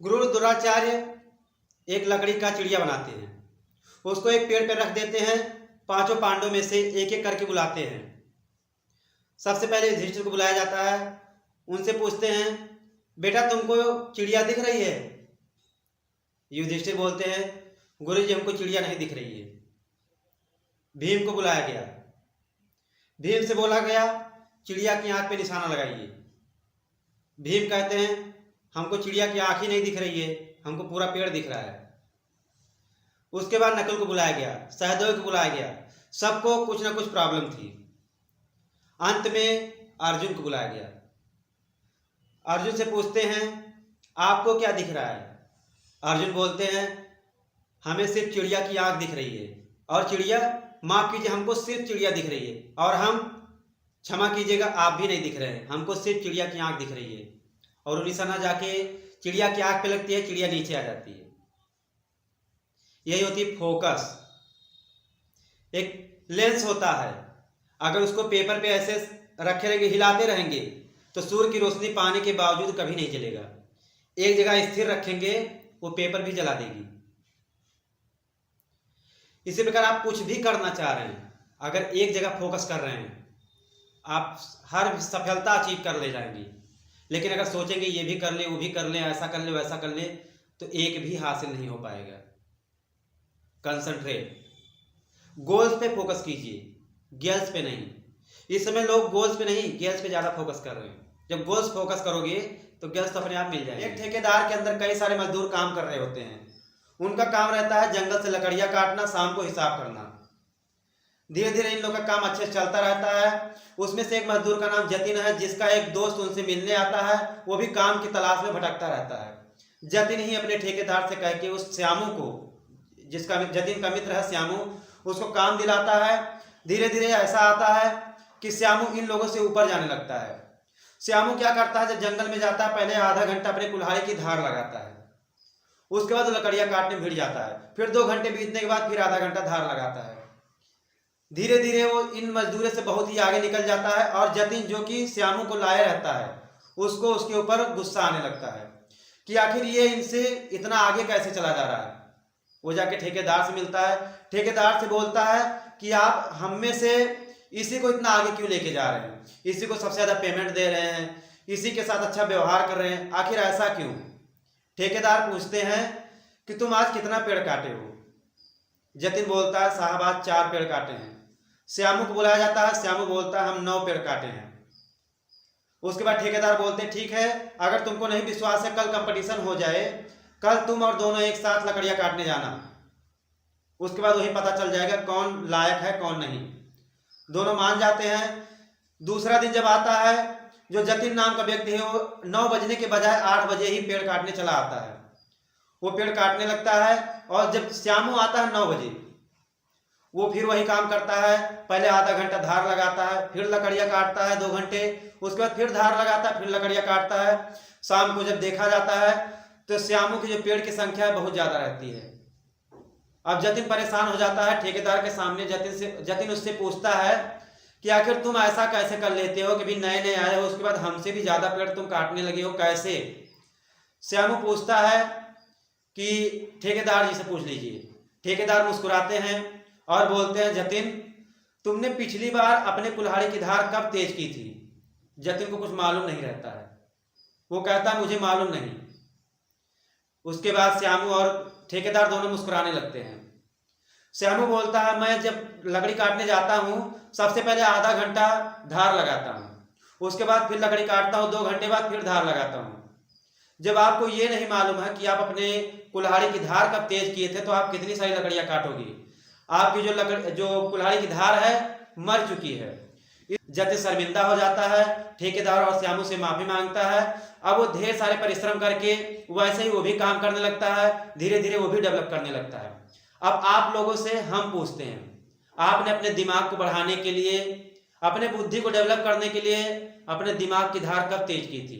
गुरु द्रोणाचार्य एक लकड़ी का चिड़िया बनाते हैं। उसको एक पेड़ पर रख देते हैं। पांचों पांडवों में से एक एक करके बुलाते हैं। सबसे पहले युधिष्ठिर को बुलाया जाता है। उनसे पूछते हैं, बेटा तुमको चिड़िया दिख रही है? युधिष्ठिर बोलते हैं, गुरु जी हमको चिड़िया नहीं दिख रही है। भीम को बुलाया गया। भीम से बोला गया, चिड़िया की आंख पे निशाना लगाइए। भीम कहते हैं, हमको चिड़िया की आंख ही नहीं दिख रही है, हमको पूरा पेड़ दिख रहा है। उसके बाद नकुल को बुलाया गया, सहदेव को बुलाया गया। सबको कुछ ना कुछ प्रॉब्लम थी। अंत में अर्जुन को बुलाया गया। अर्जुन से पूछते हैं, आपको क्या दिख रहा है? अर्जुन बोलते हैं, हमें सिर्फ चिड़िया की आंख दिख रही है। और चिड़िया, माफ कीजिए, हमको सिर्फ चिड़िया दिख रही है। और हम, क्षमा कीजिएगा, आप भी नहीं दिख रहे हैं, हमको सिर्फ चिड़िया की आंख दिख रही है। और वो निशाना जाके चिड़िया की आंख पे लगती है, चिड़िया नीचे आ जाती है। यही होती है फोकस। एक लेंस होता है, अगर उसको पेपर पे ऐसे रखे रहेंगे, हिलाते रहेंगे, तो सूर्य की रोशनी पाने के बावजूद कभी नहीं जलेगा। एक जगह स्थिर रखेंगे, वो पेपर भी जला देगी। इसी प्रकार आप कुछ भी करना चाह रहे हैं, अगर एक जगह फोकस कर रहे हैं, आप हर सफलता अचीव कर ले जाएंगे। लेकिन अगर सोचेंगे ये भी कर ले, वो भी कर ले, ऐसा कर ले, वैसा कर ले, तो एक भी हासिल नहीं हो पाएगा। कंसंट्रेट, गोल्स पे फोकस कीजिए, गेल्स पे नहीं। इस समय लोग गोल्स पे नहीं, गेल्स पे ज्यादा फोकस कर रहे हैं। जब गोल्स फोकस करोगे तो गेल्स तो अपने आप मिल जाएंगे। एक ठेकेदार के अंदर कई सारे मजदूर काम कर रहे होते हैं। उनका काम रहता है जंगल से लकड़ियां काटना, शाम को हिसाब करना। धीरे धीरे इन लोगों का काम अच्छे से चलता रहता है। उसमें से एक मजदूर का नाम जतिन है, जिसका एक दोस्त उनसे मिलने आता है। वो भी काम की तलाश में भटकता रहता है। जतिन ही अपने ठेकेदार से कह के उस श्यामू को, जिसका जतिन का मित्र है श्यामू, उसको काम दिलाता है। धीरे धीरे ऐसा आता है कि श्यामू इन लोगों से ऊपर जाने लगता है। श्यामू क्या करता है, जब जंगल में जाता है, पहले आधा घंटा अपने कुल्हाड़ी की धार लगाता है। उसके बाद वो लकड़ियां काटने भिड़ जाता है। फिर 2 घंटे बीतने के बाद फिर आधा घंटा धार लगाता है। धीरे धीरे वो इन मजदूरों से बहुत ही आगे निकल जाता है। और जतिन, जो कि श्यामू को लाए रहता है, उसको उसके ऊपर गुस्सा आने लगता है कि आखिर ये इनसे इतना आगे कैसे चला जा रहा है। वो जाके ठेकेदार से मिलता है। ठेकेदार से बोलता है कि आप हम में से इसी को इतना आगे क्यों लेके जा रहे हैं, इसी को सबसे ज्यादा पेमेंट दे रहे हैं, इसी के साथ अच्छा व्यवहार कर रहे हैं, आखिर ऐसा क्यों? ठेकेदार पूछते हैं कि तुम आज कितना पेड़ काटे हो? जतिन बोलता है, साहब आज 4 पेड़ काटे हैं। श्यामू को बुलाया जाता है। श्यामू बोलता है, हम 9 पेड़ काटे हैं। उसके बाद ठेकेदार बोलते हैं, ठीक है, अगर तुमको नहीं विश्वास है, कल कंपटीशन हो जाए, कल तुम और दोनों एक साथ लकड़ियां काटने जाना। उसके बाद वही पता चल जाएगा कौन लायक है कौन नहीं। दोनों मान जाते हैं। दूसरा दिन जब आता है, जो जतिन नाम का व्यक्ति है, वो 9 बजने के बजाय 8 बजे ही पेड़ काटने चला आता है। वो पेड़ काटने लगता है। और जब श्यामू आता है 9 बजे, वो फिर वही काम करता है। पहले आधा घंटा धार लगाता है, फिर लकड़ियां काटता है 2 घंटे, उसके बाद फिर धार लगाता है, फिर लकड़ियां काटता है। शाम को जब देखा जाता है तो श्यामू की जो पेड़ की संख्या है बहुत ज्यादा रहती है। अब जतिन परेशान हो जाता है। ठेकेदार के सामने जतिन उससे पूछता है कि आखिर तुम ऐसा कैसे कर लेते हो कि भी नए नए आए हो, उसके बाद हमसे भी ज्यादा पेड़ तुम काटने लगे हो, कैसे? श्यामू पूछता है कि ठेकेदार जी से पूछ लीजिए। ठेकेदार मुस्कुराते हैं और बोलते हैं, जतिन तुमने पिछली बार अपने कुल्हाड़ी की धार कब तेज की थी? जतिन को कुछ मालूम नहीं रहता है। वो कहता है, मुझे मालूम नहीं। उसके बाद श्यामू और ठेकेदार दोनों मुस्कुराने लगते हैं। श्यामू बोलता है, मैं जब लकड़ी काटने जाता हूँ, सबसे पहले आधा घंटा धार लगाता हूँ, उसके बाद फिर लकड़ी काटता हूँ, 2 घंटे बाद फिर धार लगाता हूँ। जब आपको ये नहीं मालूम है कि आप अपने कुल्हाड़ी की धार कब तेज किए थे, तो आप कितनी सारी लकड़ियां काटोगे? आपकी जो कुल्हाड़ी की धार है मर चुकी है। जतिन शर्मिंदा हो जाता है। ठेकेदार और श्यामू से माफी मांगता है। अब वो ढेर सारे परिश्रम करके वैसे ही वो भी काम करने लगता है। धीरे धीरे वो भी डेवलप करने लगता है। अब आप लोगों से हम पूछते हैं, आपने अपने दिमाग को बढ़ाने के लिए, अपने बुद्धि को डेवलप करने के लिए अपने दिमाग की धार कब तेज की थी?